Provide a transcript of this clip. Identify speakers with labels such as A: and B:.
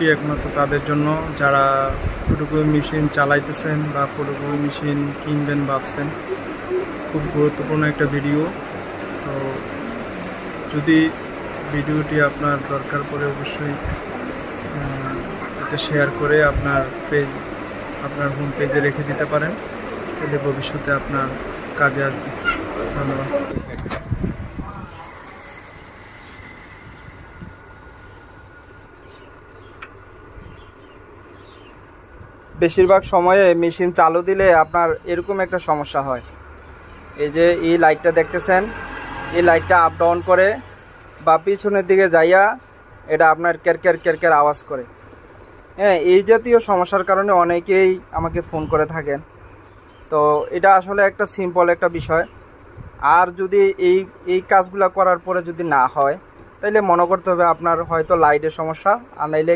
A: ভিডিওটি একমাত্র তাদের জন্য যারা ফটোকপি মেশিন চালাইতেছেন বা ফটোকপি মেশিন কিনবেন ভাবছেন। খুব গুরুত্বপূর্ণ একটা ভিডিও। তো যদি ভিডিওটি আপনার দরকার পড়ে অবশ্যই এটা শেয়ার করে আপনার হোম পেজে রেখে দিতে পারেন, তাহলে ভবিষ্যতে আপনার কাজে আসবে। ধন্যবাদ।
B: বেশিরভাগ সময়ে মেশিন চালু দিলে আপনার এরকম একটা সমস্যা হয়। এই যে এই লাইটটা দেখতেছেন, এই লাইটটা আপ ডাউন করে বা পিছনের দিকে যাইয়া এটা আপনার ক্যারক্যার ক্যারক্যার আওয়াজ করে। হ্যাঁ, এই জাতীয় সমস্যার কারণে অনেকেই আমাকে ফোন করে থাকেন। তো এটা আসলে একটা সিম্পল একটা বিষয়। আর যদি এই কাজগুলো করার পরে যদি না হয়, তাইলে মনে করতে হবে আপনার হয়তো লাইটের সমস্যা, আর নাইলে